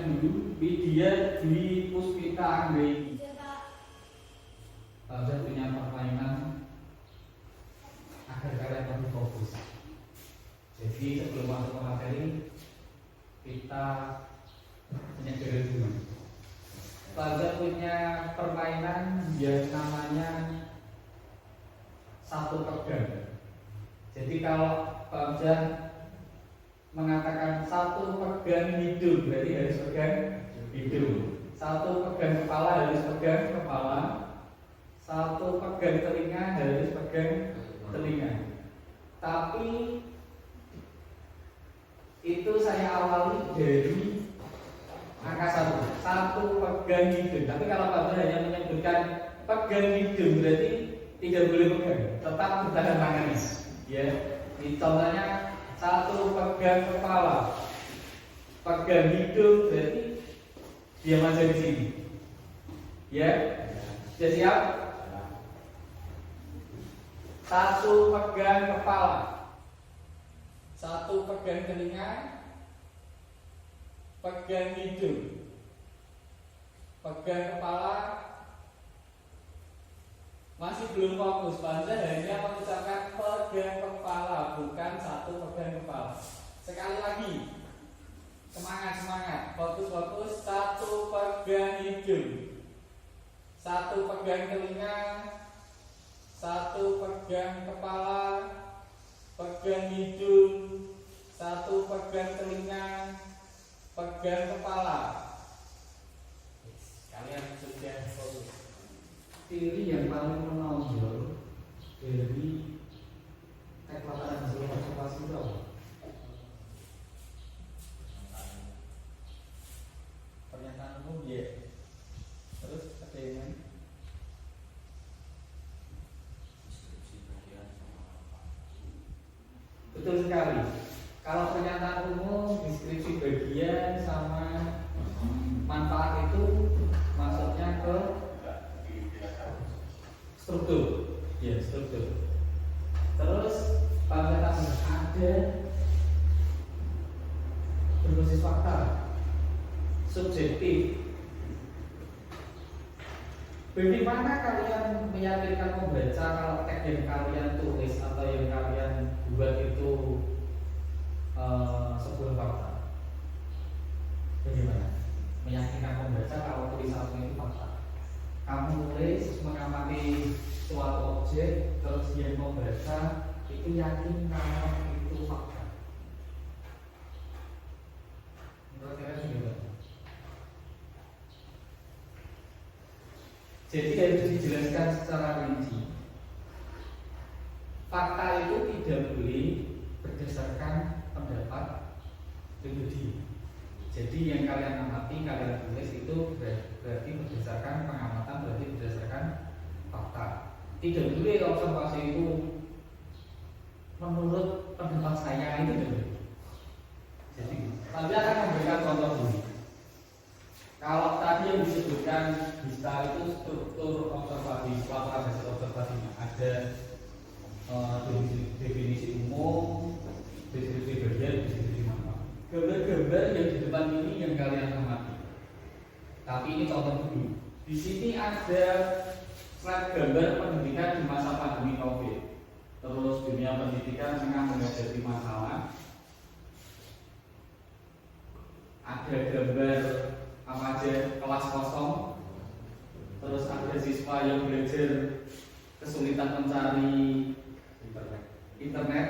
dulu Widya Dwi Puspita Anggraini. Saya punya permainan agar kalian lebih fokus. Jadi sebelum masuk ke materi kita punya dulu. Saya punya permainan yang namanya satu pegang. Jadi kalau Pak mengatakan satu pegang hidung, berarti harus pegang hidung. Satu pegang kepala harus pegang kepala. Satu pegang telinga harus pegang telinga. Tapi itu saya awali dari angka satu. Satu pegang hidung. Tapi kalau Pak hanya menyebutkan pegang hidung, berarti tidak boleh pegang, tetap bertahan tangannya. Ya, ini contohnya satu pegang kepala, pegang hidung, berarti diam aja di sini. Ya, sudah siap? Satu pegang kepala, satu pegang telinga, pegang hidung, pegang kepala. Masih belum fokus, Panza hanya mengucapkan pegang kepala, bukan satu pegang kepala. Sekali lagi, semangat, fokus. Satu pegang hidung, satu pegang telinga, satu pegang kepala, pegang hidung, satu pegang telinga, pegang kepala. Kalian sudah fokus. Ciri yang paling menonjol dari pelatihan hasil observasi itu apa? Pernyataan umum ya. Terus ada yang lain? Betul sekali. Kalau pernyataan umum, deskripsi bagian sama manfaat itu maksudnya ke struktur, ya struktur. Terus pada ada berbasis fakta, subjektif. Bagaimana kalian meyakinkan membaca kalau teks yang kalian tulis atau yang kalian buat itu sebuah fakta? Bagaimana meyakinkan membaca kalau tulisan itu fakta? Kamu tulis mengamati suatu objek, terus dia membaca, itu yakin kalau itu fakta. Menurut kalian gimana? Jadi harus dijelaskan secara rinci. Fakta itu tidak boleh berdasarkan pendapat pribadi. Jadi yang kalian amati, kalian tulis itu berarti berdasarkan pengamatan, berarti berdasarkan fakta. Tidak boleh observasi itu menurut pendapat saya itu tidak boleh. Jadi nanti akan memberikan contoh dulu. Kalau tadi yang disebutkan BISTA itu struktur observasi, laporan hasil observasinya ada definisi umum, deskripsi bagian, deskripsi manfaat. Gambar-gambar yang di depan ini yang kalian amati. Tapi ini contoh dulu. Di sini ada slide gambar pendidikan di masa pandemi COVID. Terus dunia pendidikan tengah menghadapi masalah. Ada gambar apa aja, kelas kosong. Terus ada siswa yang belajar kesulitan mencari internet.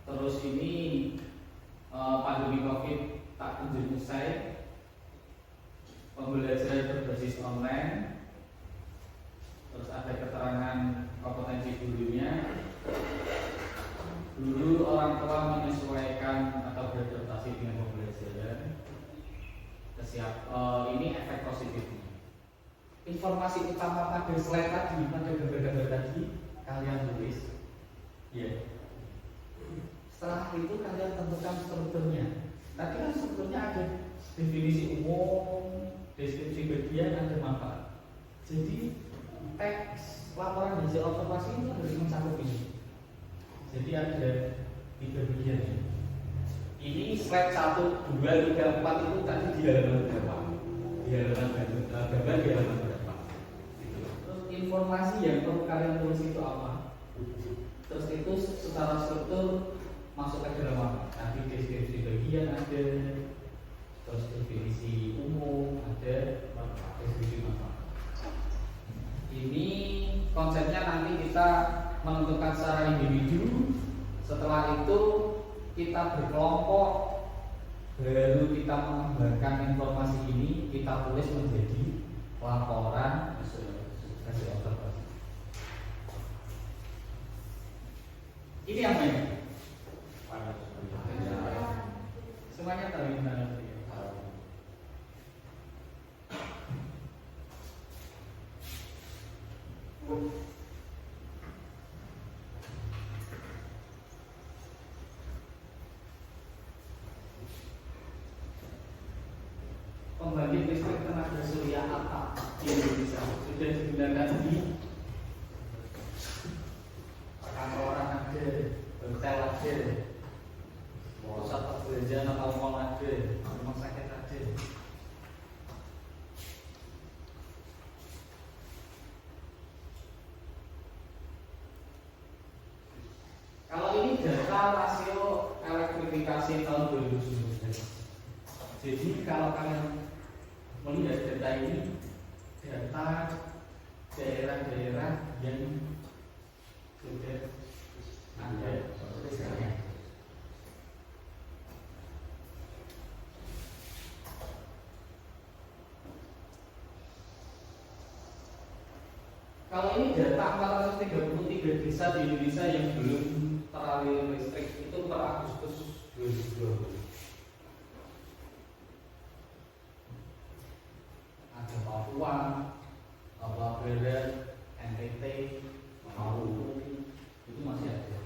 Terus ini pandemi COVID tak kunjung usai, pembelajaran berbasis online. Terus ada keterangan kompetensi gurunya. Guru orang tua menyesuaikan atau beradaptasi dengan pembelajaran. Ini efek positifnya. Informasi utama pada slide tadi, pada gambar-gambar tadi kalian tulis. Ya. Setelah itu kalian tentukan strukturnya. Tadi kan strukturnya ada definisi umum, deskripsi bagian, ada manfaat. Jadi teks laporan hasil observasi itu harus mencakup ini. Jadi ada 3 bagian. Ini slide 1, 2, 3, 4 itu tadi di halaman berapa? Di halaman gambar di halaman berapa? Gitu. Terus informasi yang perlu kalian tulis itu apa? Terus itu secara struktur masuk ke dalam apa? Nanti deskripsi bagian ada, terus definisi umum ada, deskripsi manfaat. Ini konsepnya nanti kita menentukan secara individu. Setelah itu kita berkelompok, baru kita mengembangkan informasi ini, kita tulis menjadi laporan hasil observasi. Ini apa ini? Semuanya tahu ini. Pembangkit listrik tenaga surya atap di Indonesia sudah digunakan di perkantoran ada, hotel ada, pusat perbelanjaan atau mall ada, rumah sakit ada. Kalau ini data rasio elektrifikasi tahun 2019. Jadi kalau kalian melihat data ini, data daerah-daerah yang sudah ada listriknya. Kalau ini data 433 desa di Indonesia yang belum teraliri listrik itu per Agustus 2020. Ada Papua, Papua Barat, NTT, Maluku, itu masih ada.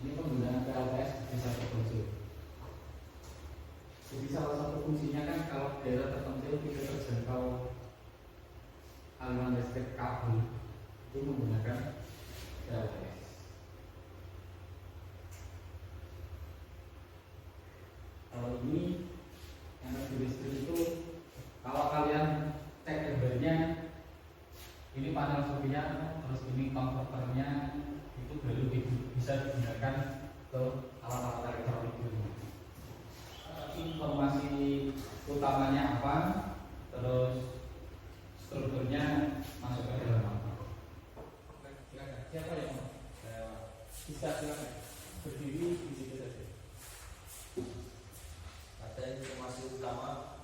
Ini penggunaan PLTS bisa terpencil. Jadi salah satu fungsinya kan kalau daerah terpencil tidak terjangkau aliran listrik kabel, itu menggunakan PLTS. Kalau ini energi listrik itu, kalau kalian cek gambarnya, ini panel surya, terus ini konverternya, itu baru bisa digunakan ke alat-alat elektronik di rumah. Informasi utamanya apa, terus strukturnya masuk ke dalam apa. Silakan, siapa yang mau? Bisa silakan berdiri di situ saja. Ada informasi utama,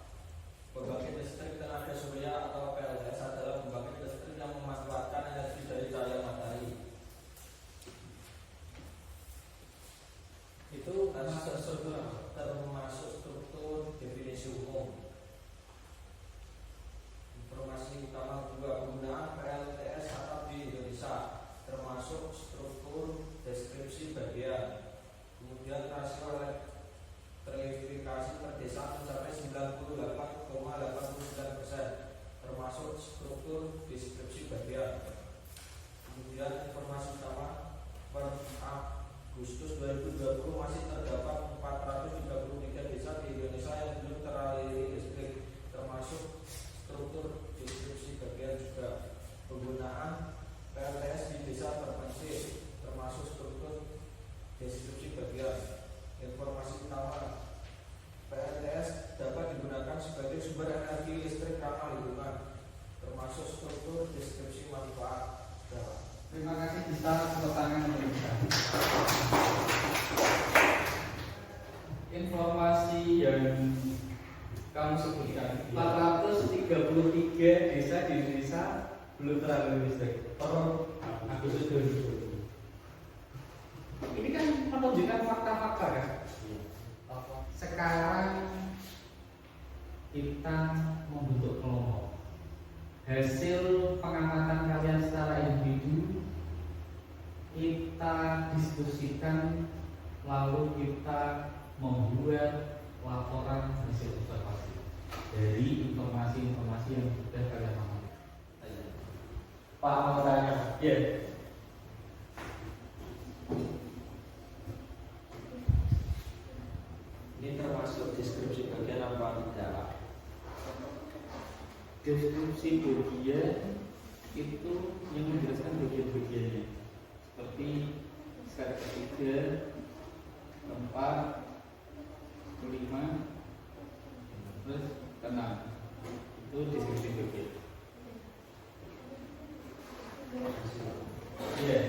pembangkit listrik tenaga surya atau PLTS adalah pembangkit listrik yang memanfaatkan energi dari cahaya matahari. Itu termasuk struktur definisi umum. Informasi utama juga penggunaan PLTS atap di Indonesia, termasuk struktur deskripsi bagian. Kemudian rasio elektrifikasi per desa mencapai 98,89%, termasuk struktur deskripsi bagian. Kemudian informasi utama per Agustus 2020 masih terdapat 433 desa di Indonesia yang belum teraliri listrik, termasuk struktur deskripsi bagian juga. Penggunaan PLTS di desa terpencil, termasuk struktur deskripsi bagian. Informasi utama, PLTS dapat digunakan sebagai sumber energi listrik ramah lingkungan, termasuk struktur deskripsi manfaat. Terima kasih, bisa tepuk tangan pemerintah. Informasi yang kamu sebutkan, 433 desa di Indonesia belum teraliri listrik per Agustus 2020. Ini kan menunjukkan fakta-fakta kan. Sekarang kita membentuk kelompok. Hasil pengamatan kalian secara individu kita diskusikan, lalu kita membuat laporan hasil observasi dari informasi-informasi yang sudah kalian amati. Pak mau tanya? Ya. Ini termasuk deskripsi bagian apa tidak? Deskripsi bagian itu yang menjelaskan bagian-bagiannya seperti skala ketiga, 4, 5, terus 6. Itu deskripsi bagian. Iya.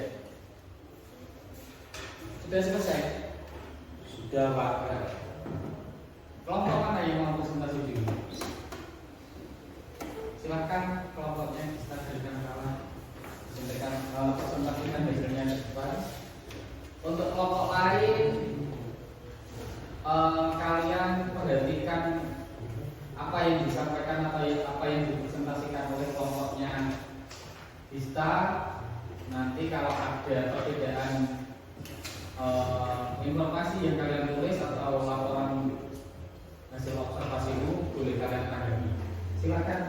Sudah selesai. Sudah Pak. Kelompok mana yang mau presentasi dulu? Silakan kelompoknya kita berikan salah. Presentasikan hasilnya ke depan. Untuk kelompok lain, kalian perhatikan apa yang disampaikan atau apa yang dipresentasikan oleh kelompoknya Dista. Nanti kalau ada perbedaan informasi yang kalian tulis atau laporan hasil observasimu boleh kalian tanggapi. Silakan.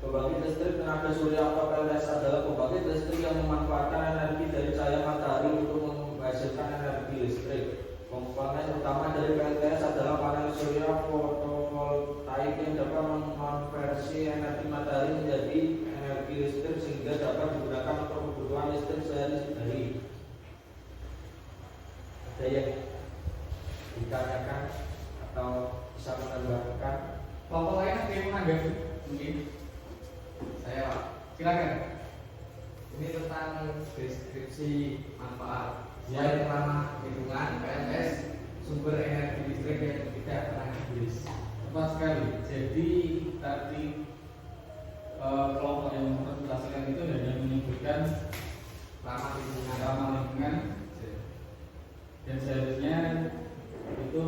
Pembangkit listrik tenaga surya atau PLTS adalah pembangkit listrik yang memanfaatkan energi dari cahaya matahari untuk menghasilkan energi listrik. Komponen utama dari PLTS adalah panel surya fotovoltaik yang dapat mengonversi energi matahari menjadi energi listrik sehingga dapat digunakan untuk kebutuhan listrik sehari-hari. Ada yang ditanyakan atau bisa menambahkan? Kelompok lain ada yang menanggapi? Mungkin saya Pak. Silakan. Ini tentang deskripsi manfaat yang ramah lingkungan PLTS sumber energi listrik yang tidak pernah habis. Tepat sekali. Jadi tadi kelompok yang mempresentasikan itu hanya menyebutkan Ramah lingkungan. ramah lingkungan dan seharusnya itu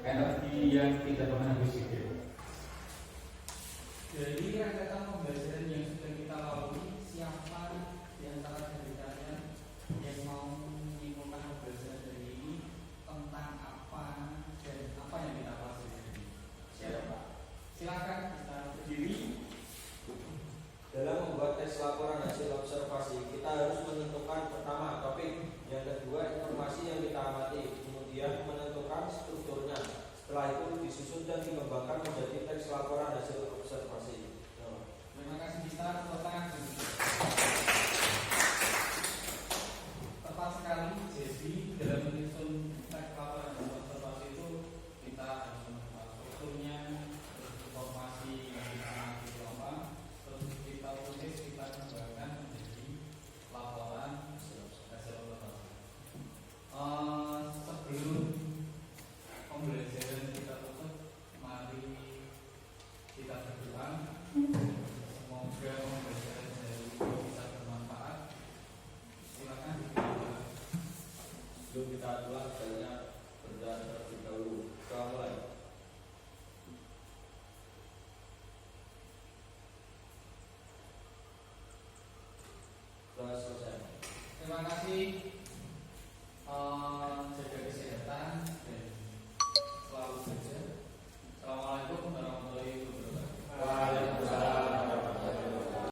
energi yang tidak pernah habis juga. Jadi rangkaian pembelajaran yang sudah kita lalui, siapa di antara dari kalian yang mau menyimpulkan pembelajaran dari ini tentang apa dan apa yang kita pelajari? Siapa? Silakan kita berdiri. Dalam membuat tes laporan hasil observasi, kita harus menentukan pertama topik, yang kedua informasi yang kita amati, kemudian menentukan strukturnya. Setelah itu disusun dan dikembangkan menjadi teks laporan hasil observasi. Terima kasih Dista, tepuk tangan. Tepat sekali. Jadi dalam menyusun teks laporan hasil observasi itu kita harus menentukan strukturnya, terus informasi yang kita amati itu apa, terus kita tulis, kita kembangkan menjadi laporan hasil observasi. Sebelum pembelajaran kita tutup, mari kita berdoa. Semoga pembelajaran dari ini bisa bermanfaat. Silakan dibuka. Sebelum kita ulang, sebaiknya berdoa terlebih dahulu. Kita mulai. Sudah selesai. Terima kasih.